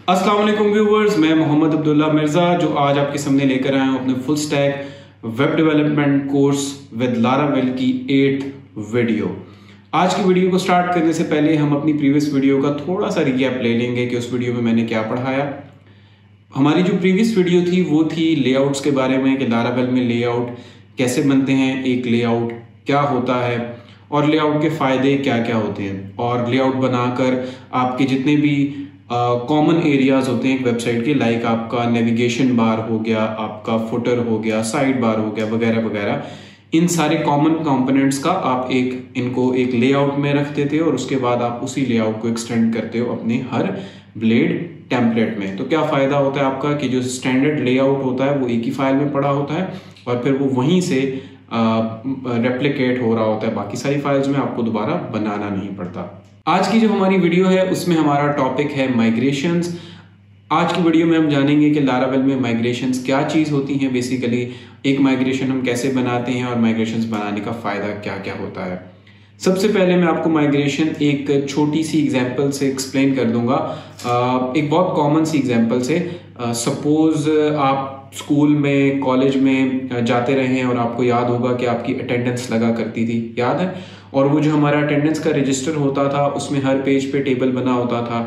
अस्सलाम वालेकुम व्यूवर्स, मैं मोहम्मद अब्दुल्ला मिर्ज़ा जो आज आपके सामने लेकर आया हूँ अपने full stack web development course with Laravel की 8th वीडियो। आज की वीडियो को स्टार्ट करने से पहले हम अपनी प्रीवियस वीडियो का थोड़ा सा रिकैप ले लेंगे कि उस वीडियो में मैंने क्या पढ़ाया। हमारी जो प्रीवियस वीडियो थी वो थी लेआउट्स के बारे में कि लारावेल में लेआउट कैसे बनते हैं, एक लेआउट क्या होता है और लेआउट के फ़ायदे क्या क्या होते हैं, और लेआउट बनाकर आपके जितने भी कॉमन एरियाज होते हैं एक वेबसाइट के, लाइक आपका नेविगेशन बार हो गया, आपका फुटर हो गया, साइड बार हो गया, वगैरह वगैरह, इन सारे कॉमन कंपोनेंट्स का आप इनको एक लेआउट में रख देते हो और उसके बाद आप उसी लेआउट को एक्सटेंड करते हो अपने हर ब्लेड टेम्पलेट में। तो क्या फ़ायदा होता है आपका कि जो स्टैंडर्ड लेआउट होता है वो एक ही फाइल में पड़ा होता है और फिर वो वहीं से रेप्लिकेट हो रहा होता है बाकी सारी फाइल्स में, आपको दोबारा बनाना नहीं पड़ता। आज की जो हमारी वीडियो है उसमें हमारा टॉपिक है माइग्रेशंस। आज की वीडियो में हम जानेंगे कि लारावेल में माइग्रेशंस क्या चीज़ होती हैं, बेसिकली एक माइग्रेशन हम कैसे बनाते हैं और माइग्रेशंस बनाने का फ़ायदा क्या क्या होता है। सबसे पहले मैं आपको माइग्रेशन एक छोटी सी एग्जांपल से एक्सप्लेन कर दूंगा, एक बहुत कॉमन सी एग्जांपल से। सपोज आप स्कूल में, कॉलेज में जाते रहे हैं और आपको याद होगा कि आपकी अटेंडेंस लगा करती थी, याद है? और वो जो हमारा अटेंडेंस का रजिस्टर होता था उसमें हर पेज पे टेबल बना होता था।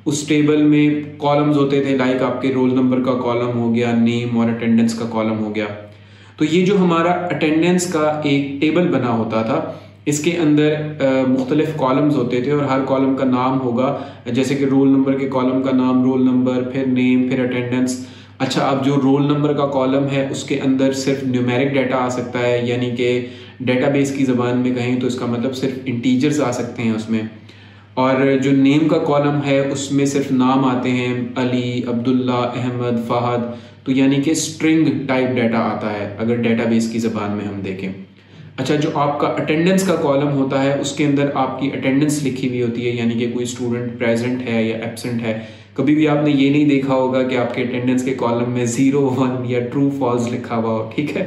उस टेबल में कॉलम्स होते थे, लाइक आपके रोल नंबर का कॉलम हो गया, नेम और अटेंडेंस का कॉलम हो गया। तो ये जो हमारा अटेंडेंस का एक टेबल बना होता था, इसके अंदर मुख्तलिफ कॉलम्स होते थे और हर कॉलम का नाम होगा, जैसे कि रोल नंबर के कॉलम का नाम रोल नंबर, फिर नेम, फिर अटेंडेंस। अच्छा, अब जो रोल नंबर का कॉलम है उसके अंदर सिर्फ न्यूमेरिक डाटा आ सकता है, यानी कि डेटाबेस की ज़बान में कहें तो इसका मतलब सिर्फ इंटीजर्स आ सकते हैं उसमें। और जो नेम का कॉलम है उसमें सिर्फ नाम आते हैं, अली, अब्दुल्ला, अहमद, फहद, तो यानी कि स्ट्रिंग टाइप डाटा आता है अगर डेटाबेस की ज़बान में हम देखें। अच्छा, जो आपका अटेंडेंस का कॉलम होता है उसके अंदर आपकी अटेंडेंस लिखी हुई होती है, यानी कि कोई स्टूडेंट प्रेजेंट है या एब्सेंट है। कभी भी आपने ये नहीं देखा होगा कि आपके अटेंडेंस के कॉलम में 0, 1 या ट्रू फॉल्स लिखा हुआ हो, ठीक है?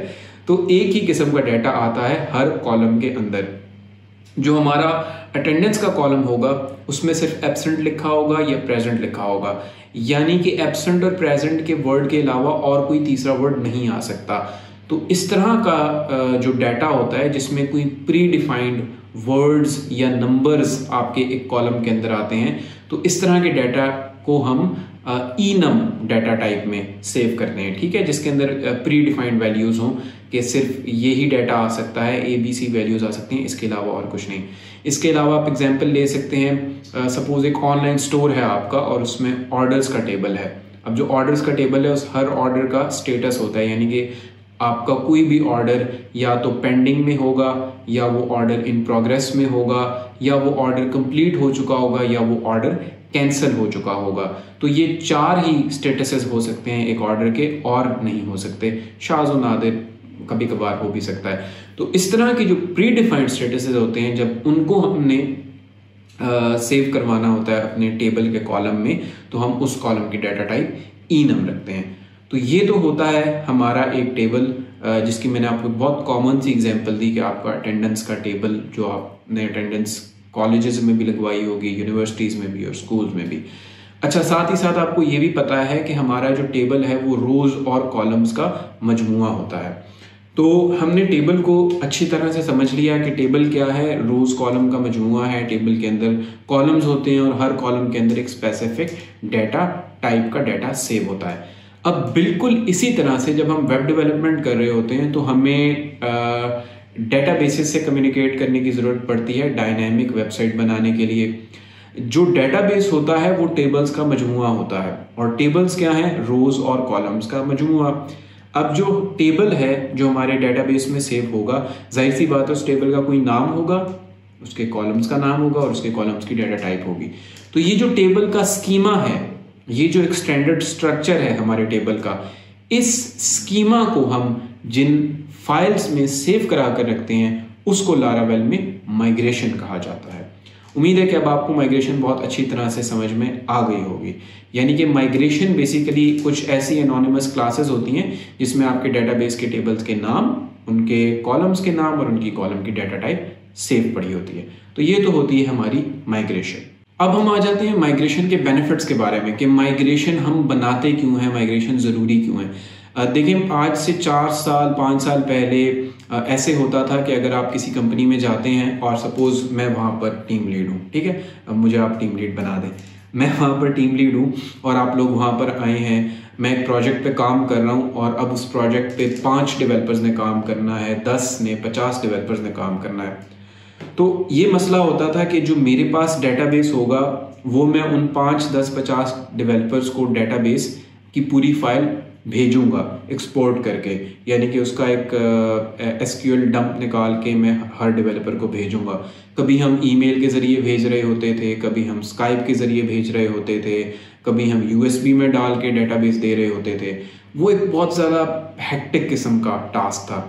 तो एक ही किस्म का डाटा आता है हर कॉलम के अंदर। जो हमारा अटेंडेंस का कॉलम होगा उसमें सिर्फ एब्सेंट लिखा होगा या प्रेजेंट लिखा होगा, यानी कि एब्सेंट और प्रेजेंट के वर्ड के अलावा और कोई तीसरा वर्ड नहीं आ सकता। तो इस तरह का जो डाटा होता है जिसमें कोई प्री डिफाइंड वर्ड्स या नंबर्स आपके एक कॉलम के अंदर आते हैं, तो इस तरह के डाटा को हम इनम डाटा टाइप में सेव करते हैं, ठीक है, जिसके अंदर प्री डिफाइंड वैल्यूज हों कि सिर्फ यही डाटा आ सकता है, ABC वैल्यूज आ सकती हैं, इसके अलावा और कुछ नहीं। इसके अलावा आप एग्जांपल ले सकते हैं, सपोज एक ऑनलाइन स्टोर है आपका और उसमें ऑर्डर्स का टेबल है। अब जो ऑर्डर्स का टेबल है उस हर ऑर्डर का स्टेटस होता है, यानी कि आपका कोई भी ऑर्डर या तो पेंडिंग में होगा, या वो ऑर्डर इन प्रोग्रेस में होगा, या वो ऑर्डर कंप्लीट हो चुका होगा, या वो ऑर्डर कैंसिल हो चुका होगा। तो ये 4 ही स्टेटसेस हो सकते हैं एक ऑर्डर के, और नहीं हो सकते। शाज़ व नादिर कभी कभार हो भी सकता है। तो इस तरह के जो प्री डिफाइंड स्टेटसेस होते हैं, जब उनको हमने सेव करवाना होता है अपने टेबल के कॉलम में, तो हम उस कॉलम की डाटा टाइप इनम रखते हैं। तो ये तो होता है हमारा एक टेबल, जिसकी मैंने आपको बहुत कॉमन सी एग्जांपल दी कि आपका अटेंडेंस का टेबल जो आपने अटेंडेंस कॉलेजेस में भी लगवाई होगी, यूनिवर्सिटीज़ में भी और स्कूल्स में भी। अच्छा, साथ ही साथ आपको ये भी पता है कि हमारा जो टेबल है वो रोज़ और कॉलम्स का मजमुआ होता है। तो हमने टेबल को अच्छी तरह से समझ लिया कि टेबल क्या है, रोज़ कॉलम का मजमुआ है। टेबल के अंदर कॉलम्स होते हैं और हर कॉलम के अंदर एक स्पेसिफिक डाटा टाइप का डाटा सेव होता है। अब बिल्कुल इसी तरह से जब हम वेब डेवलपमेंट कर रहे होते हैं तो हमें डेटाबेसेस से कम्युनिकेट करने की ज़रूरत पड़ती है डायनामिक वेबसाइट बनाने के लिए। जो डेटाबेस होता है वो टेबल्स का मजमुआ होता है, और टेबल्स क्या है, रोज़ और कॉलम्स का मजमुआ। अब जो टेबल है जो हमारे डेटाबेस में सेव होगा, जाहिर सी बात है उस टेबल का कोई नाम होगा, उसके कॉलम्स का नाम होगा और उसके कॉलम्स की डाटा टाइप होगी। तो ये जो टेबल का स्कीमा है, ये जो एक स्टैंडर्ड स्ट्रक्चर है हमारे टेबल का, इस स्कीमा को हम जिन फाइल्स में सेव करा कर रखते हैं उसको लारावेल में माइग्रेशन कहा जाता है। उम्मीद है कि अब आपको माइग्रेशन बहुत अच्छी तरह से समझ में आ गई होगी। यानी कि माइग्रेशन बेसिकली कुछ ऐसी एनोनिमस क्लासेस होती हैं जिसमें आपके डेटाबेस के टेबल्स के नाम, उनके कॉलम्स के नाम और उनकी कॉलम की डाटा टाइप सेव पड़ी होती है। तो ये तो होती है हमारी माइग्रेशन। अब हम आ जाते हैं माइग्रेशन के बेनिफिट्स के बारे में कि माइग्रेशन हम बनाते क्यों हैं, माइग्रेशन ज़रूरी क्यों है। देखिए, आज से 4 साल 5 साल पहले ऐसे होता था कि अगर आप किसी कंपनी में जाते हैं और सपोज़ मैं वहाँ पर टीम लीड हूँ, ठीक है, अब मुझे आप टीम लीड बना दें, मैं वहाँ पर टीम लीड हूँ और आप लोग वहाँ पर आए हैं, मैं एक प्रोजेक्ट पे काम कर रहा हूँ और अब उस प्रोजेक्ट पे 5 डेवलपर्स ने काम करना है, 10 ने, 50 डेवलपर्स ने काम करना है। तो ये मसला होता था कि जो मेरे पास डेटाबेस होगा वो मैं उन 5, 10, 50 डेवलपर्स को डेटाबेस की पूरी फाइल भेजूंगा एक्सपोर्ट करके, यानी कि उसका एक SQL डंप निकाल के मैं हर डेवलपर को भेजूंगा। कभी हम ईमेल के ज़रिए भेज रहे होते थे, कभी हम स्काइप के ज़रिए भेज रहे होते थे, कभी हम USB में डाल के डेटाबेस दे रहे होते थे। वो एक बहुत ज़्यादा हेक्टिक किस्म का टास्क था।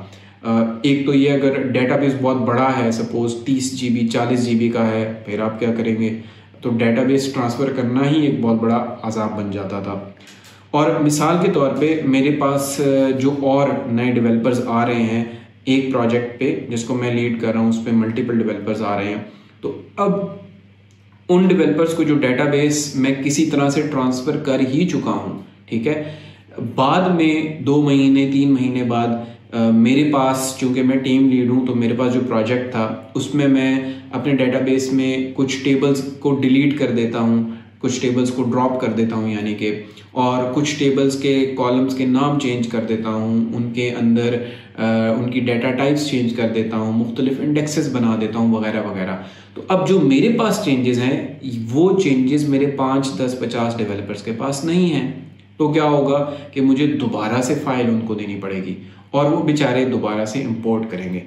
एक तो ये, अगर डेटाबेस बहुत बड़ा है, सपोज 30 GB 40 GB का है, फिर आप क्या करेंगे, तो डेटाबेस ट्रांसफ़र करना ही एक बहुत बड़ा अज़ाब बन जाता था। और मिसाल के तौर पे मेरे पास जो और नए डेवलपर्स आ रहे हैं एक प्रोजेक्ट पे जिसको मैं लीड कर रहा हूँ, उस पर मल्टीपल डेवलपर्स आ रहे हैं, तो अब उन डेवलपर्स को जो डेटाबेस मैं किसी तरह से ट्रांसफ़र कर ही चुका हूँ, ठीक है, बाद में 2 महीने 3 महीने बाद मेरे पास, चूंकि मैं टीम लीड हूँ, तो मेरे पास जो प्रोजेक्ट था उसमें मैं अपने डेटाबेस में कुछ टेबल्स को डिलीट कर देता हूँ, कुछ टेबल्स को ड्रॉप कर देता हूँ यानी कि, और कुछ टेबल्स के कॉलम्स के नाम चेंज कर देता हूँ, उनके अंदर उनकी डाटा टाइप्स चेंज कर देता हूँ, मुख्तलिफ इंडेक्सेस बना देता हूँ वगैरह वगैरह। तो अब जो मेरे पास चेंजेस हैं वो चेंजेस मेरे 5, 10, 50 डेवलपर्स के पास नहीं हैं। तो क्या होगा कि मुझे दोबारा से फाइल उनको देनी पड़ेगी और वो बेचारे दोबारा से इंपोर्ट करेंगे।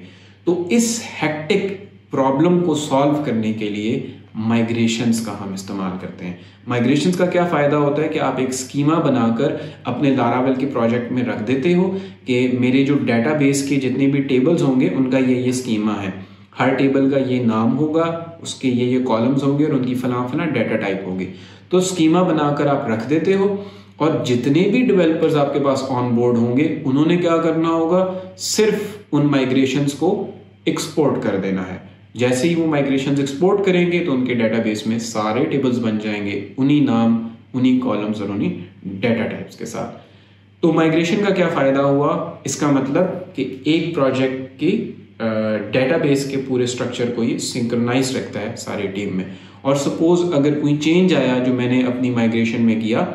तो इस हेक्टिक प्रॉब्लम को सॉल्व करने के लिए माइग्रेशंस का हम इस्तेमाल करते हैं। माइग्रेशंस का क्या फ़ायदा होता है कि आप एक स्कीमा बनाकर अपने लारावेल के प्रोजेक्ट में रख देते हो कि मेरे जो डेटाबेस के जितने भी टेबल्स होंगे उनका ये स्कीमा है, हर टेबल का ये नाम होगा, उसके ये कॉलम्स होंगे और उनकी फलां डाटा टाइप होगी। तो स्कीमा बनाकर आप रख देते हो और जितने भी डेवलपर्स आपके पास ऑन बोर्ड होंगे उन्होंने क्या करना होगा, सिर्फ उन माइग्रेशंस को एक्सपोर्ट कर देना है। जैसे ही वो माइग्रेशंस एक्सपोर्ट करेंगे तो उनके डेटाबेस में सारे टेबल्स बन जाएंगे उन्हीं नाम, उन्हीं कॉलम्स और उन्हीं डाटा टाइप्स के साथ। तो माइग्रेशन का क्या फ़ायदा हुआ, इसका मतलब कि एक प्रोजेक्ट की डेटाबेस के पूरे स्ट्रक्चर को ये सिंक्रोनाइज रखता है सारी टीम में। और सपोज अगर कोई चेंज आया जो मैंने अपनी माइग्रेशन में किया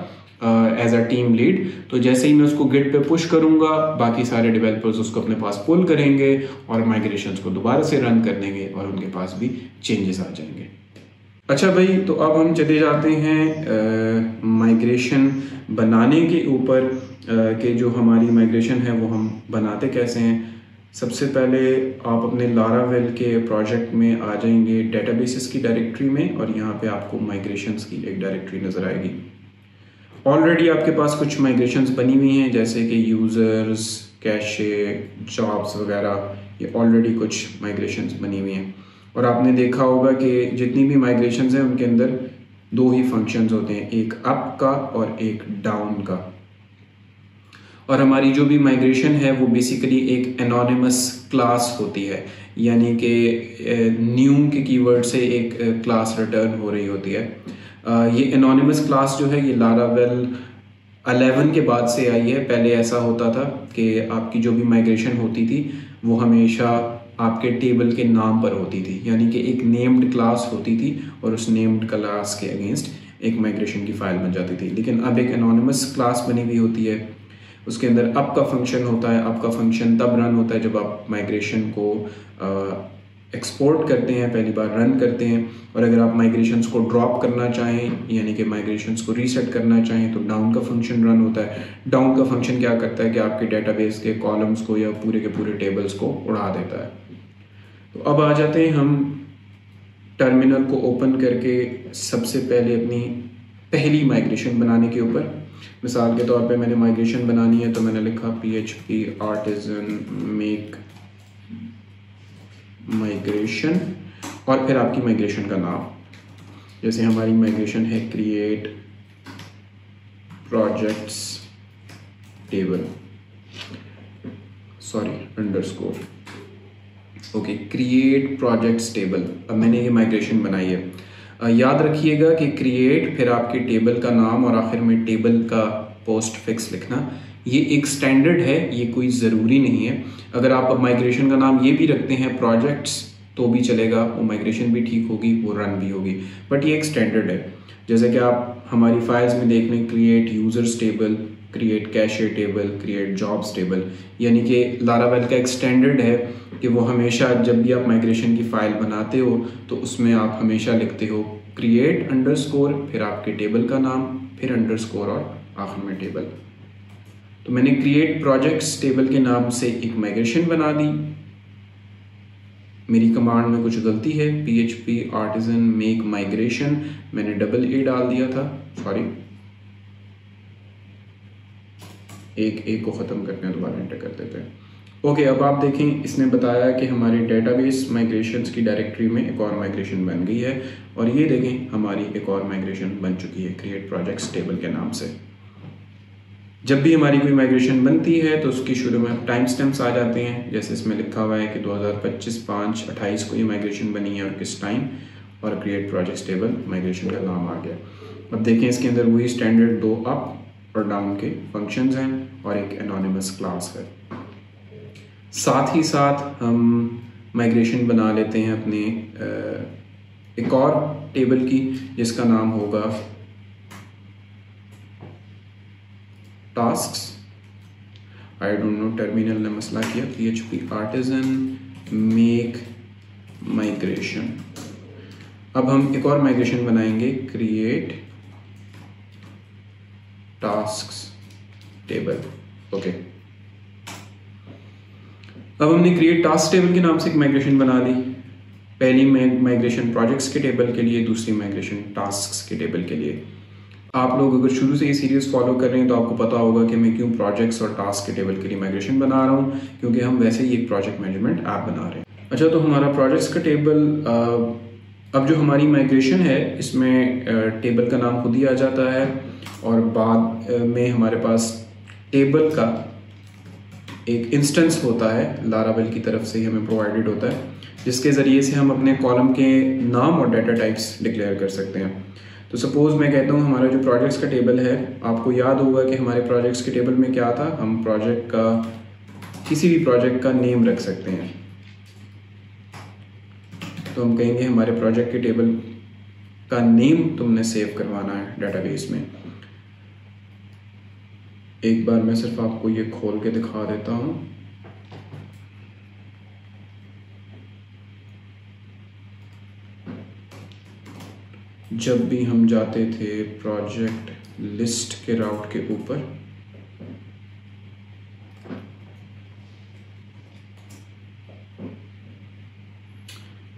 एज अ टीम लीड, तो जैसे ही मैं उसको गिट पे पुश करूंगा बाकी सारे डेवलपर्स उसको अपने पास पुल करेंगे और माइग्रेशंस को दोबारा से रन कर देंगे और उनके पास भी चेंजेस आ जाएंगे। अच्छा भाई, तो अब हम चले जाते हैं माइग्रेशन बनाने के ऊपर कि जो हमारी माइग्रेशन है वो हम बनाते कैसे हैं। सबसे पहले आप अपने लारावेल के प्रोजेक्ट में आ जाएंगे डेटाबेसेस की डायरेक्टरी में और यहाँ पे आपको माइग्रेशंस की एक डायरेक्टरी नज़र आएगी। ऑलरेडी आपके पास कुछ माइग्रेशंस बनी हुई हैं जैसे कि यूज़र्स, कैशे, जॉब्स वगैरह, ये ऑलरेडी कुछ माइग्रेशंस बनी हुई हैं। और आपने देखा होगा कि जितनी भी माइग्रेशंस हैं उनके अंदर 2 ही फंक्शंस होते हैं, एक अप का और एक डाउन का। और हमारी जो भी माइग्रेशन है वो बेसिकली एक एनोनिमस क्लास होती है, यानी कि न्यू के कीवर्ड से एक क्लास रिटर्न हो रही होती है। ये एनोनिमस क्लास जो है ये लारावेल 11 के बाद से आई है। पहले ऐसा होता था कि आपकी जो भी माइग्रेशन होती थी वो हमेशा आपके टेबल के नाम पर होती थी, यानी कि एक नेम्ड क्लास होती थी और उस नेम्ड क्लास के अगेंस्ट एक माइग्रेशन की फाइल बन जाती थी। लेकिन अब एक एनोनिमस क्लास बनी हुई होती है, उसके अंदर अप का फंक्शन होता है। अप का फंक्शन तब रन होता है जब आप माइग्रेशन को एक्सपोर्ट करते हैं, पहली बार रन करते हैं। और अगर आप माइग्रेशंस को ड्रॉप करना चाहें यानी कि माइग्रेशंस को रीसेट करना चाहें तो डाउन का फंक्शन रन होता है। डाउन का फंक्शन क्या करता है कि आपके डेटाबेस के कॉलम्स को या पूरे के पूरे टेबल्स को उड़ा देता है। तो अब आ जाते हैं हम टर्मिनल को ओपन करके सबसे पहले अपनी पहली माइग्रेशन बनाने के ऊपर। मिसाल के तौर पे मैंने माइग्रेशन बनानी है तो मैंने लिखा PHP आर्टिजन मेक माइग्रेशन और फिर आपकी माइग्रेशन का नाम। जैसे हमारी माइग्रेशन है create projects table, sorry underscore, okay, create projects table. अब मैंने ये माइग्रेशन बनाई है। याद रखिएगा कि क्रिएट, फिर आपके टेबल का नाम और आखिर में टेबल का पोस्ट फिक्स लिखना, ये एक स्टैंडर्ड है, ये कोई ज़रूरी नहीं है। अगर आप माइग्रेशन का नाम ये भी रखते हैं प्रोजेक्ट्स तो भी चलेगा, वो माइग्रेशन भी ठीक होगी, वो रन भी होगी, बट ये एक स्टैंडर्ड है। जैसे कि आप हमारी फाइल्स में देख लें, create users table, create cashier table, create jobs table, यानी कि लारावेल का एक स्टैंडर्ड है कि वो हमेशा जब भी आप माइग्रेशन की फ़ाइल बनाते हो तो उसमें आप हमेशा लिखते हो क्रिएट अंडरस्कोर, फिर आपके टेबल का नाम, फिर अंडरस्कोर और आखिर में टेबल। तो मैंने क्रिएट प्रोजेक्ट्स टेबल के नाम से एक माइग्रेशन बना दी। मेरी कमांड में कुछ गलती है, PHP आर्टिजन मेक माइग्रेशन, मैंने डबल ए डाल दिया था, सॉरी, एक को ख़त्म करते हैं, दोबारा एंटर कर देते हैं। ओके, अब आप देखें इसने बताया कि हमारी डेटाबेस माइग्रेशंस की डायरेक्टरी में एक और माइग्रेशन बन गई है, और ये देखें हमारी एक और माइग्रेशन बन चुकी है क्रिएट प्रोजेक्ट्स टेबल के नाम से। जब भी हमारी कोई माइग्रेशन बनती है तो उसकी शुरू में टाइम स्टैम्प्स आ जाते हैं, जैसे इसमें लिखा हुआ है कि 2025/5/28 को ये माइग्रेशन बनी है और किस टाइम, और क्रिएट प्रोजेक्ट्स टेबल माइग्रेशन का नाम आ गया। अब देखें इसके अंदर वही स्टैंडर्ड 2 अप और डाउन के फंक्शंस हैं और एक एनोनिमस क्लास है। साथ ही साथ हम माइग्रेशन बना लेते हैं अपने एक और टेबल की, जिसका नाम होगा tasks. I don't know terminal ने मसला किया, PHP आर्टिजन मेक माइग्रेशन। अब हम एक और माइग्रेशन बनाएंगे, क्रिएट टास्क्स टेबल। ओके, अब हमने क्रिएट टास्क टेबल के नाम से एक माइग्रेशन बना ली। पहली माइग्रेशन प्रोजेक्ट्स के टेबल के लिए, दूसरी माइग्रेशन टास्क्स के टेबल के लिए। आप लोग अगर शुरू से ये सीरीज फॉलो कर रहे हैं तो आपको पता होगा कि मैं क्यों प्रोजेक्ट्स और टास्क के टेबल के लिए माइग्रेशन बना रहा हूँ, क्योंकि हम वैसे ही एक प्रोजेक्ट मैनेजमेंट ऐप बना रहे हैं। अच्छा, तो हमारा प्रोजेक्ट्स का टेबल, अब जो हमारी माइग्रेशन है इसमें टेबल का नाम खुद ही आ जाता है, और बाद में हमारे पास टेबल का एक इंस्टेंस होता है, लारावेल की तरफ से ही हमें प्रोवाइडेड होता है, जिसके ज़रिए से हम अपने कॉलम के नाम और डाटा टाइप्स डिक्लेयर कर सकते हैं। तो सपोज़ मैं कहता हूँ हमारा जो प्रोजेक्ट्स का टेबल है, आपको याद होगा कि हमारे प्रोजेक्ट्स के टेबल में क्या था, हम प्रोजेक्ट का, किसी भी प्रोजेक्ट का नेम रख सकते हैं। तो हम कहेंगे हमारे प्रोजेक्ट के टेबल का नेम तुमने सेव करवाना है डेटाबेस में। एक बार मैं सिर्फ आपको ये खोल के दिखा देता हूँ। जब भी हम जाते थे प्रोजेक्ट लिस्ट के राउट के ऊपर,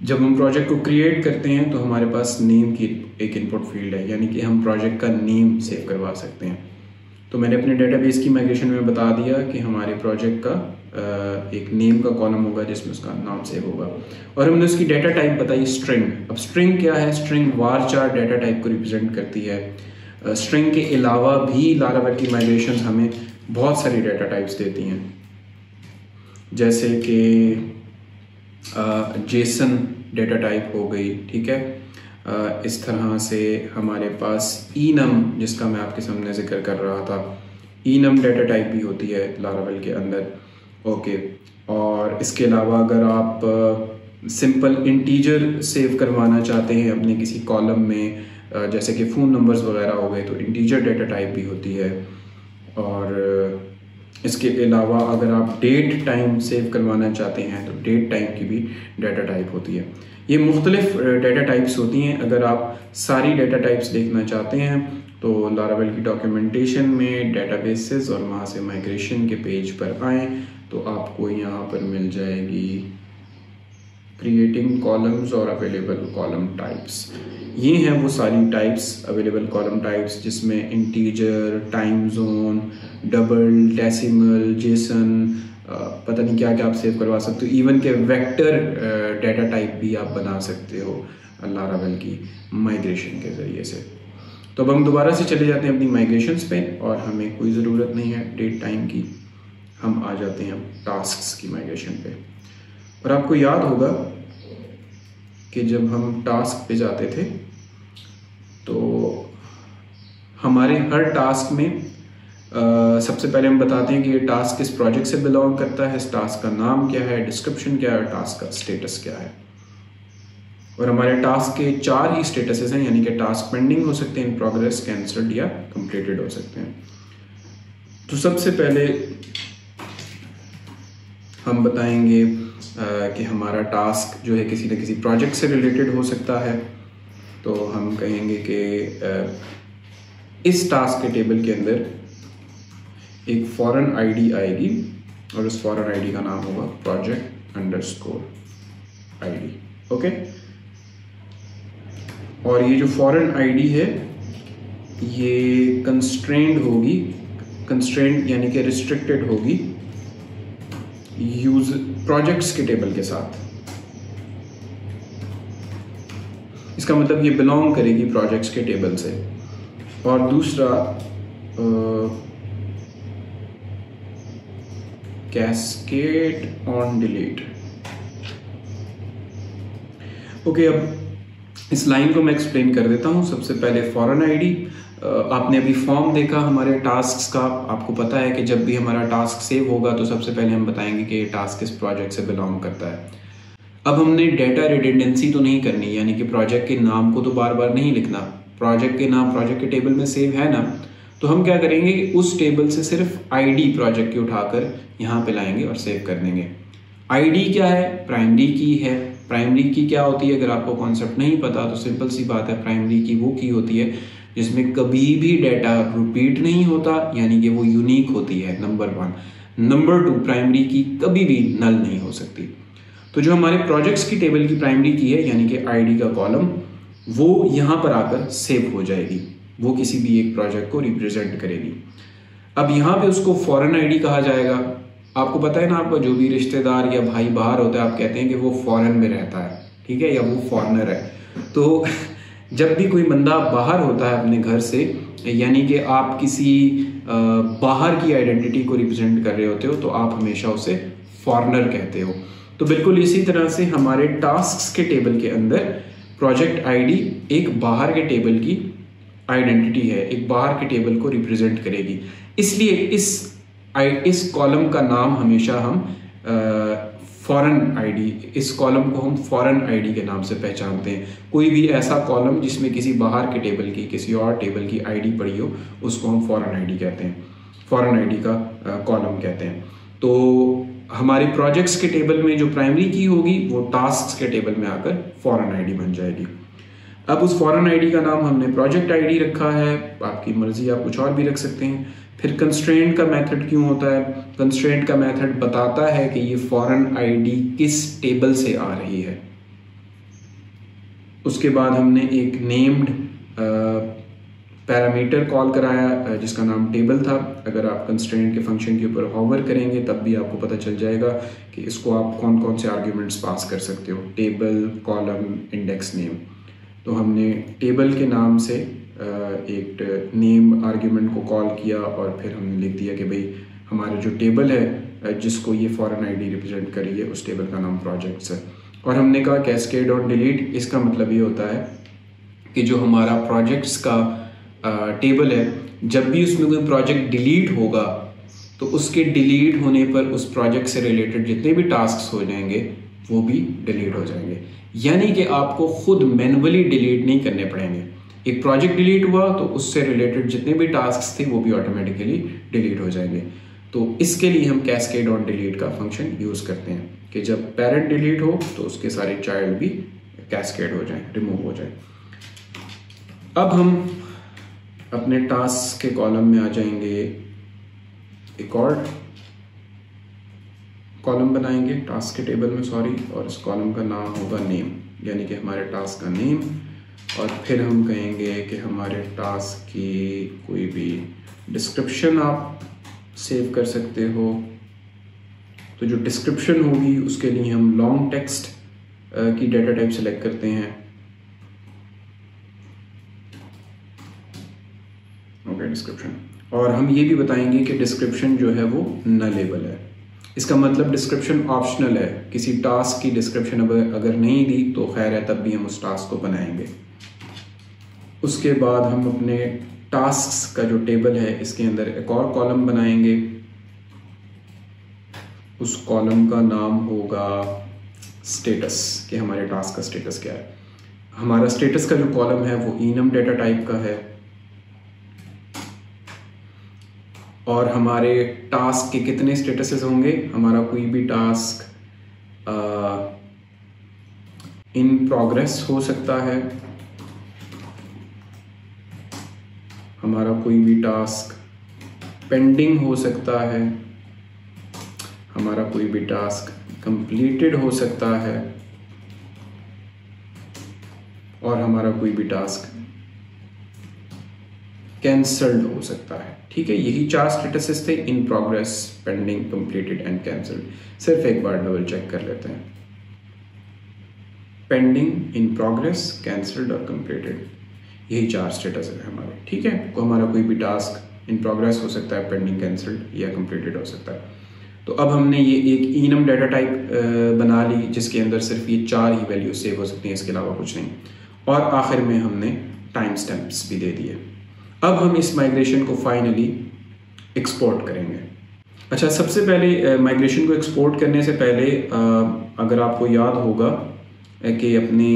जब हम प्रोजेक्ट को क्रिएट करते हैं तो हमारे पास नेम की एक इनपुट फील्ड है, यानी कि हम प्रोजेक्ट का नेम सेव करवा सकते हैं। तो मैंने अपने डेटाबेस की माइग्रेशन में बता दिया कि हमारे प्रोजेक्ट का एक नेम का कॉलम होगा जिसमें उसका नाम सेव होगा, और हमने उसकी डाटा टाइप बताई स्ट्रिंग। अब स्ट्रिंग क्या है? स्ट्रिंग वारचार डाटा टाइप को रिप्रेजेंट करती है। स्ट्रिंग के अलावा भी लारावेल की माइग्रेशन हमें बहुत सारी डाटा टाइप्स देती हैं, जैसे कि जेसन डाटा टाइप हो गई, ठीक है। इस तरह से हमारे पास enum, जिसका मैं आपके सामने जिक्र कर रहा था, enum डाटा टाइप भी होती है लारावेल के अंदर। ओके, और इसके अलावा अगर आप सिंपल इंटीजर सेव करवाना चाहते हैं अपने किसी कॉलम में, जैसे कि फ़ोन नंबर्स वगैरह हो गए, तो इंटीजर डाटा टाइप भी होती है। और इसके अलावा अगर आप डेट टाइम सेव करवाना चाहते हैं तो डेट टाइम की भी डाटा टाइप होती है। ये मुख्तलिफ डाटा टाइप्स होती हैं। अगर आप सारी डाटा टाइप्स देखना चाहते हैं तो लारावेल की डॉक्यूमेंटेशन में डेटाबेसेस और वहाँ से माइग्रेशन के पेज पर आएँ तो आपको यहाँ पर मिल जाएगी क्रिएटिंग कॉलम्स और अवेलेबल कॉलम टाइप्स। ये हैं वो सारी टाइप्स, अवेलेबल कॉलम टाइप्स, जिसमें integer, time zone, double, decimal, Jason, पता नहीं क्या क्या आप सेव करवा सकते हो। इवन के वेक्टर डाटा टाइप भी आप बना सकते हो लारावेल की माइग्रेशन के ज़रिए से। तो अब हम दोबारा से चले जाते हैं अपनी माइग्रेशंस पे, और हमें कोई ज़रूरत नहीं है डेट टाइम की। हम आ जाते हैं टास्क्स की माइग्रेशन पे। और आपको याद होगा कि जब हम टास्क पे जाते थे तो हमारे हर टास्क में सबसे पहले हम बताते हैं कि ये टास्क किस प्रोजेक्ट से बिलोंग करता है, इस टास्क का नाम क्या है, डिस्क्रिप्शन क्या है और टास्क का स्टेटस क्या है। और हमारे टास्क के 4 ही स्टेटसेस हैं, यानी कि टास्क पेंडिंग हो सकते हैं, इन प्रोग्रेस, कैंसल्ड या कंप्लीटेड हो सकते हैं। तो सबसे पहले हम बताएंगे कि हमारा टास्क जो है किसी न किसी प्रोजेक्ट से रिलेटेड हो सकता है। तो हम कहेंगे कि इस टास्क के टेबल के अंदर एक फॉरेन आईडी आएगी और उस फॉरेन आईडी का नाम होगा project_id। ओके, और ये जो फॉरेन आईडी है ये कंस्ट्रेंड होगी, कंस्ट्रेंड यानी कि रिस्ट्रिक्टेड होगी यूज प्रोजेक्ट्स के टेबल के साथ। इसका मतलब ये बिलोंग करेगी प्रोजेक्ट्स के टेबल से। और दूसरा कैस्केड ऑन डिलीट। ओके, अब इस लाइन को मैं एक्सप्लेन कर देता हूं। सबसे पहले फॉरेन आईडी, आपने अभी फॉर्म देखा हमारे टास्क्स का, आपको पता है कि जब भी हमारा टास्क सेव होगा तो सबसे पहले हम बताएंगे कि ये टास्क किस प्रोजेक्ट से बिलोंग करता है। अब हमने डेटा रिडंडेंसी तो नहीं करनी, यानी कि प्रोजेक्ट के नाम को तो बार बार नहीं लिखना। प्रोजेक्ट के नाम प्रोजेक्ट के टेबल में सेव है ना, तो हम क्या करेंगे कि उस टेबल से सिर्फ आईडी प्रोजेक्ट की उठाकर यहाँ पे लाएंगे और सेव कर देंगे। आईडी क्या है? प्राइमरी की है। प्राइमरी की क्या होती है? अगर आपको कॉन्सेप्ट नहीं पता तो सिंपल सी बात है, प्राइमरी की वो की होती है जिसमें कभी भी डेटा रिपीट नहीं होता, यानी कि वो यूनिक होती है, नंबर 1। नंबर 2, प्राइमरी की कभी भी नल नहीं हो सकती। तो जो हमारे प्रोजेक्ट्स की टेबल की प्राइमरी की है, यानी कि आईडी का कॉलम, वो यहाँ पर आकर सेव हो जाएगी, वो किसी भी एक प्रोजेक्ट को रिप्रेजेंट करेगी। अब यहाँ पे उसको फॉरेन आईडी कहा जाएगा। आपको पता है ना, आपका जो भी रिश्तेदार या भाई बाहर होता है, आप कहते हैं कि वो फॉरेन में रहता है, ठीक है, या वो फॉरेनर है। तो जब भी कोई बंदा बाहर होता है अपने घर से, यानी कि आप किसी बाहर की आइडेंटिटी को रिप्रेजेंट कर रहे होते हो, तो आप हमेशा उसे फॉरेनर कहते हो। तो बिल्कुल इसी तरह से हमारे टास्क्स के टेबल के अंदर प्रोजेक्ट आईडी एक बाहर के टेबल की आइडेंटिटी है, एक बाहर के टेबल को रिप्रेजेंट करेगी। इसलिए इस कॉलम का नाम हमेशा हम फॉरेन आईडी, इस कॉलम को हम फॉरेन आईडी के नाम से पहचानते हैं। कोई भी ऐसा कॉलम जिसमें किसी बाहर के टेबल की, किसी और टेबल की आईडी पड़ी हो, उसको हम फॉरेन आईडी कहते हैं, फॉरेन आईडी का कॉलम कहते हैं। तो हमारे प्रोजेक्ट्स के टेबल में जो प्राइमरी की होगी वो टास्क्स के टेबल में आकर फॉरेन आईडी बन जाएगी। अब उस फॉरेन आईडी का नाम हमने प्रोजेक्ट आईडी रखा है, आपकी मर्जी, आप कुछ और भी रख सकते हैं। फिर कंस्ट्रेंट का मेथड क्यों होता है? कंस्ट्रेंट का मेथड बताता है कि ये फॉरेन आईडी किस टेबल से आ रही है। उसके बाद हमने एक नेम्ड पैरामीटर कॉल कराया जिसका नाम टेबल था। अगर आप कंस्ट्रेंट के फंक्शन के ऊपर होवर करेंगे तब भी आपको पता चल जाएगा कि इसको आप कौन कौन से आर्ग्यूमेंट्स पास कर सकते हो, टेबल, कॉलम, इंडेक्स, नेम। तो हमने टेबल के नाम से एक नेम आर्ग्यूमेंट को कॉल किया और फिर हमने लिख दिया कि भाई हमारा जो टेबल है जिसको ये फॉरेन आईडी रिप्रेजेंट करी है, उस टेबल का नाम प्रोजेक्ट्स है। और हमने कहा कैस्केड ऑन डिलीट। इसका मतलब ये होता है कि जो हमारा प्रोजेक्ट्स का टेबल है, जब भी उसमें कोई प्रोजेक्ट डिलीट होगा तो उसके डिलीट होने पर उस प्रोजेक्ट से रिलेटेड जितने भी टास्क हो जाएंगे वो भी डिलीट हो जाएंगे। यानी कि आपको खुद मैनुअली डिलीट नहीं करने पड़ेंगे। एक प्रोजेक्ट डिलीट हुआ तो उससे रिलेटेड जितने भी टास्क थे वो भी ऑटोमेटिकली डिलीट हो जाएंगे। तो इसके लिए हम कैस्केड ऑन डिलीट का फंक्शन यूज करते हैं कि जब पेरेंट डिलीट हो तो उसके सारे चाइल्ड भी कैस्केड हो जाए, रिमूव हो जाए। अब हम अपने टास्क के कॉलम में आ जाएंगे, एक और कॉलम बनाएंगे टास्क के टेबल में, सॉरी, और इस कॉलम का नाम होगा नेम, यानी कि हमारे टास्क का नेम। और फिर हम कहेंगे कि हमारे टास्क की कोई भी डिस्क्रिप्शन आप सेव कर सकते हो। तो जो डिस्क्रिप्शन होगी उसके लिए हम लॉन्ग टेक्स्ट की डेटा टाइप सेलेक्ट करते हैं। Okay, description. और हम ये भी बताएंगे कि डिस्क्रिप्शन जो है वो नलेबल है। इसका मतलब डिस्क्रिप्शन ऑप्शनल है। किसी टास्क की डिस्क्रिप्शन अगर नहीं दी तो खैर है, तब भी हम उस टास्क को बनाएंगे। उसके बाद हम अपने टास्क्स का जो टेबल है इसके अंदर एक और कॉलम बनाएंगे। उस कॉलम का नाम होगा स्टेटस, कि हमारे टास्क का स्टेटस क्या है। हमारा स्टेटस का जो कॉलम है वो enum डेटा टाइप का है और हमारे टास्क के कितने स्टेटसेस होंगे। हमारा कोई भी टास्क इन प्रोग्रेस हो सकता है, हमारा कोई भी टास्क पेंडिंग हो सकता है, हमारा कोई भी टास्क कंप्लीटेड हो सकता है और हमारा कोई भी टास्क कैंसल्ड हो सकता है। ठीक है, यही 4 स्टेटसेस थे, in progress, pending, completed and cancelled. सिर्फ एक बार डबल चेक कर लेते हैं। पेंडिंग, इन प्रोग्रेस, कैंसल्ड और कंप्लीटेड, यही 4 स्टेटस है हमारे। ठीक है, तो हमारा कोई भी टास्क इन प्रोग्रेस हो सकता है, पेंडिंग, कैंसल्ड या कंप्लीटेड हो सकता है। तो अब हमने ये एक enum डेटा टाइप बना ली जिसके अंदर सिर्फ ये 4 ही वैल्यू सेव हो सकती हैं, इसके अलावा कुछ नहीं। और आखिर में हमने टाइम स्टैम्प्स भी दे दिए। अब हम इस माइग्रेशन को फाइनली एक्सपोर्ट करेंगे। अच्छा, सबसे पहले माइग्रेशन को एक्सपोर्ट करने से पहले अगर आपको याद होगा कि अपने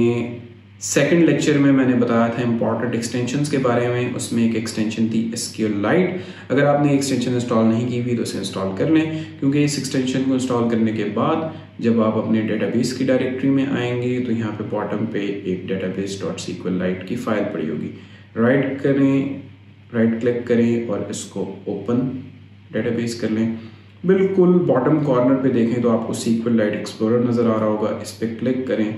सेकंड लेक्चर में मैंने बताया था इंपॉर्टेंट एक्सटेंशंस के बारे में। उसमें एक एक्सटेंशन थी SQLite। अगर आपने एक्सटेंशन इंस्टॉल नहीं की हुई तो उसे इंस्टॉल कर लें, क्योंकि इस एक्सटेंशन को इंस्टॉल करने के बाद जब आप अपने डेटाबेस की डायरेक्टरी में आएंगे तो यहाँ पे बॉटम पे एक database.sqlite की फाइल पड़ी होगी। राइट क्लिक करें और इसको ओपन डेटाबेस कर लें। बिल्कुल बॉटम कॉर्नर पे देखें तो आपको SQLite एक्सप्लोरर नज़र आ रहा होगा, इस पर क्लिक करें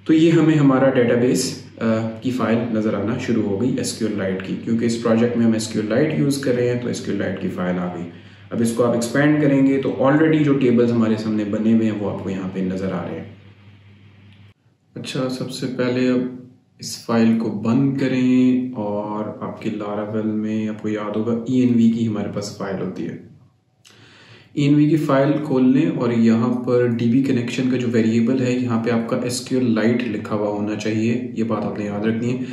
तो ये हमें हमारा डेटाबेस की फाइल नज़र आना शुरू हो गई SQLite की। क्योंकि इस प्रोजेक्ट में हम SQLite यूज़ कर रहे हैं तो SQLite की फाइल आ गई। अब इसको आप एक्सपेंड करेंगे तो ऑलरेडी जो टेबल्स हमारे सामने बने हुए हैं वो आपको यहाँ पे नज़र आ रहे हैं। अच्छा, सबसे पहले अब इस फाइल को बंद करें और आपके लारावेल में आपको याद होगा env की हमारे पास फाइल होती है। env की फाइल खोल लें और यहाँ पर db कनेक्शन का जो वेरिएबल है यहाँ पे आपका SQLite लिखा हुआ होना चाहिए। ये बात आपने याद रखनी है।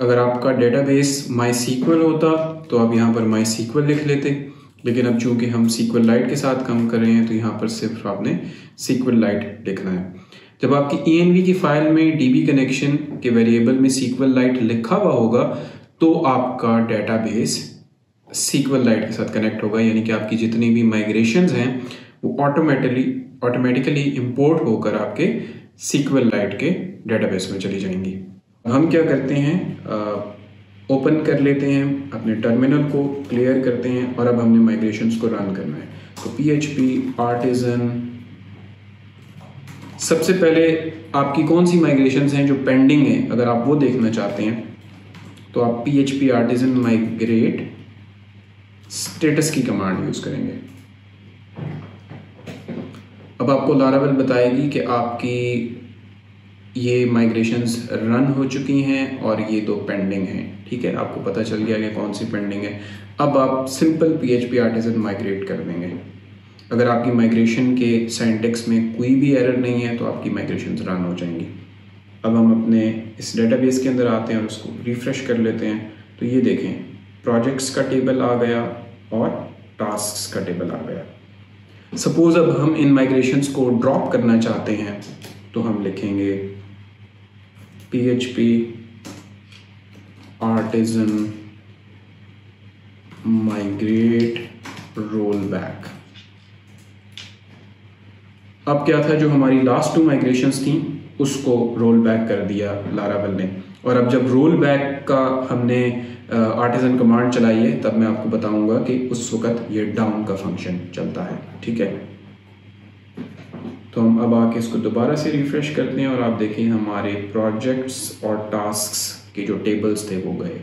अगर आपका डेटाबेस MySQL होता तो आप यहाँ पर MySQL लिख लेते, लेकिन अब चूंकि हम SQLite के साथ काम कर रहे हैं तो यहाँ पर सिर्फ आपने SQLite लिखना है। जब आपकी env की फाइल में db कनेक्शन के वेरिएबल में SQLite लिखा हुआ होगा तो आपका डेटाबेस SQLite के साथ कनेक्ट होगा, यानी कि आपकी जितनी भी माइग्रेशंस हैं वो ऑटोमेटिकली इंपोर्ट होकर आपके SQLite के डेटाबेस में चली जाएंगी। हम क्या करते हैं, ओपन कर लेते हैं, अपने टर्मिनल को क्लियर करते हैं और अब हमने माइग्रेशंस को रन करना है। तो PHP Artisan, सबसे पहले आपकी कौन सी माइग्रेशंस हैं जो पेंडिंग है, अगर आप वो देखना चाहते हैं तो आप PHP Artisan migrate स्टेटस की कमांड यूज करेंगे। अब आपको लारावेल बताएगी कि आपकी ये माइग्रेशंस रन हो चुकी हैं और ये 2 पेंडिंग हैं। ठीक है, आपको पता चल गया कि कौन सी पेंडिंग है। अब आप सिंपल PHP Artisan माइग्रेट कर देंगे। अगर आपकी माइग्रेशन के सिंटैक्स में कोई भी एरर नहीं है तो आपकी माइग्रेशंस रन हो जाएंगी। अब हम अपने इस डेटाबेस के अंदर आते हैं और उसको रिफ्रेश कर लेते हैं तो ये देखें प्रोजेक्ट्स का टेबल आ गया और टास्क्स का टेबल आ गया। सपोज अब हम इन माइग्रेशंस को ड्रॉप करना चाहते हैं तो हम लिखेंगे PHP Artisan migrate rollback। अब क्या था, जो हमारी लास्ट 2 माइग्रेशंस थी उसको रोल बैक कर दिया लारावेल ने। और अब जब रोल बैक का हमने आर्टिजन कमांड चलाई है तब मैं आपको बताऊंगा कि उस वक्त ये डाउन का फंक्शन चलता है। ठीक है, तो हम अब आके इसको दोबारा से रिफ्रेश करते हैं और आप देखें हमारे प्रोजेक्ट्स और टास्क्स के जो टेबल्स थे वो गए।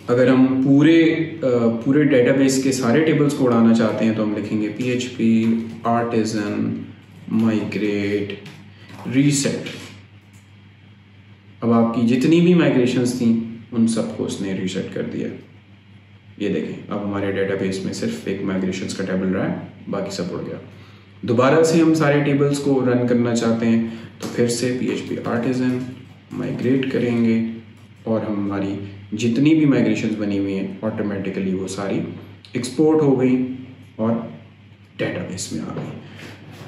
अगर हम पूरे डेटाबेस के सारे टेबल्स को उड़ाना चाहते हैं तो हम लिखेंगे PHP Artisan migrate reset। अब आपकी जितनी भी माइग्रेशंस थी उन सबको उसने रीसेट कर दिया। ये देखें अब हमारे डेटाबेस में सिर्फ एक माइग्रेशंस का टेबल रहा है, बाकी सब उड़ गया। दोबारा से हम सारे टेबल्स को रन करना चाहते हैं तो फिर से PHP Artisan माइग्रेट करेंगे और हमारी जितनी भी माइग्रेशंस बनी हुई हैं ऑटोमेटिकली वो सारी एक्सपोर्ट हो गई और डेटाबेस में आ गई।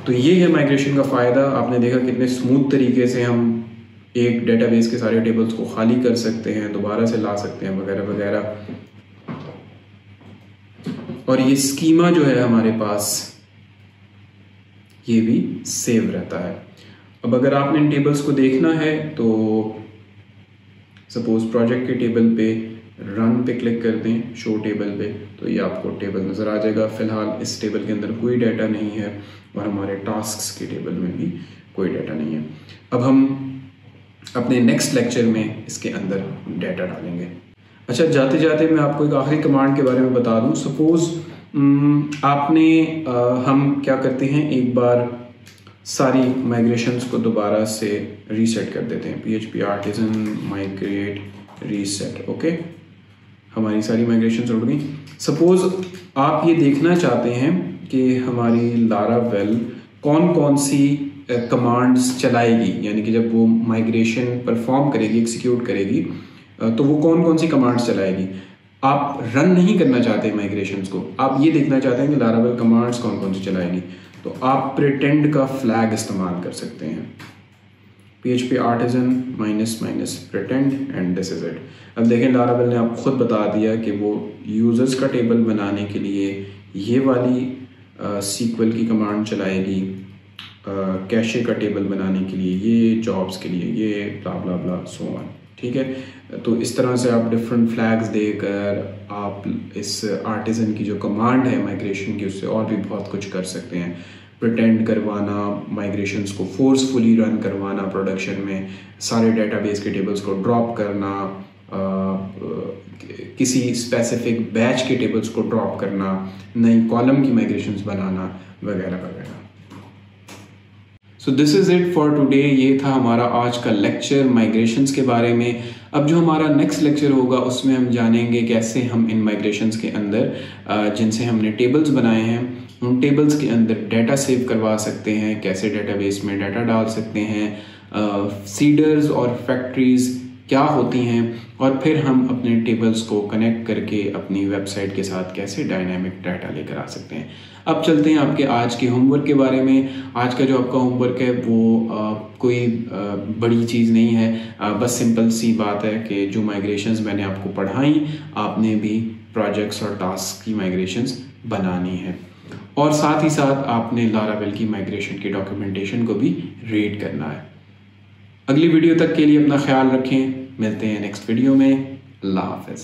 तो ये है माइग्रेशन का फ़ायदा। आपने देखा कितने स्मूथ तरीके से हम एक डेटाबेस के सारे टेबल्स को खाली कर सकते हैं, दोबारा से ला सकते हैं वगैरह वगैरह। और ये स्कीमा जो है हमारे पास ये भी सेव रहता है। अब अगर आपने इन टेबल्स को देखना है तो सपोज प्रोजेक्ट के टेबल पे रन पे क्लिक कर दें, शो टेबल पे, तो ये आपको टेबल नज़र आ जाएगा। फिलहाल इस टेबल के अंदर कोई डाटा नहीं है और हमारे टास्क्स के टेबल में भी कोई डाटा नहीं है। अब हम अपने नेक्स्ट लेक्चर में इसके अंदर डाटा डालेंगे। अच्छा, जाते जाते मैं आपको एक आखिरी कमांड के बारे में बता दूं। सपोज हम क्या करते हैं, एक बार सारी माइग्रेशंस को दोबारा से रीसेट कर देते हैं। PHP artisan migrate reset, okay, हमारी सारी माइग्रेशंस उड़ गई। सपोज आप ये देखना चाहते हैं कि हमारी लारावेल कौन कौन सी कमांड्स चलाएगी, यानी कि जब वो माइग्रेशन परफॉर्म करेगी, एग्जीक्यूट करेगी, तो वो कौन कौन सी कमांड्स चलाएगी। आप रन नहीं करना चाहते माइग्रेशंस को, आप ये देखना चाहते हैं कि लारावेल कमांड्स कौन कौन सी चलाएगी, तो आप प्रिटेंड का फ्लैग इस्तेमाल कर सकते हैं। PHP artisan -- pretend and this is it. अब देखें, लारावेल ने आपको खुद बता दिया कि वो यूजर्स का टेबल बनाने के लिए ये वाली SQL की कमांड चलाएगी, कैशे का टेबल बनाने के लिए ये, जॉब्स के लिए ये, ब्ला ब्ला ब्ला सो ऑन। ठीक है, तो इस तरह से आप डिफरेंट फ्लैग्स देकर आप इस आर्टिजन की जो कमांड है माइग्रेशन की, उससे और भी बहुत कुछ कर सकते हैं। प्रिटेंड करवाना, माइग्रेशंस को फोर्सफुली रन करवाना प्रोडक्शन में, सारे डेटाबेस के टेबल्स को ड्रॉप करना, किसी स्पेसिफिक बैच के टेबल्स को ड्रॉप करना, नई कॉलम की माइग्रेशंस बनाना वगैरह वगैरह। So this is it for today. ये था हमारा आज का लेक्चर माइग्रेशंस के बारे में। अब जो हमारा नेक्स्ट लेक्चर होगा उसमें हम जानेंगे कैसे हम इन माइग्रेशंस के अंदर जिनसे हमने टेबल्स बनाए हैं उन टेबल्स के अंदर डाटा सेव करवा सकते हैं, कैसे डेटाबेस में डाटा डाल सकते हैं, सीडर्स और फैक्ट्रीज क्या होती हैं, और फिर हम अपने टेबल्स को कनेक्ट करके अपनी वेबसाइट के साथ कैसे डायनामिक डाटा लेकर आ सकते हैं। अब चलते हैं आपके आज के होमवर्क के बारे में। आज का जो आपका होमवर्क है वो कोई बड़ी चीज़ नहीं है, बस सिंपल सी बात है कि जो माइग्रेशंस मैंने आपको पढ़ाई आपने भी प्रोजेक्ट्स और टास्क की माइग्रेशंस बनानी है, और साथ ही साथ आपने लारावेल की माइग्रेशन की डॉक्यूमेंटेशन को भी रीड करना है। अगली वीडियो तक के लिए अपना ख्याल रखें, मिलते हैं नेक्स्ट वीडियो में। अल्लाह हाफ़िज़।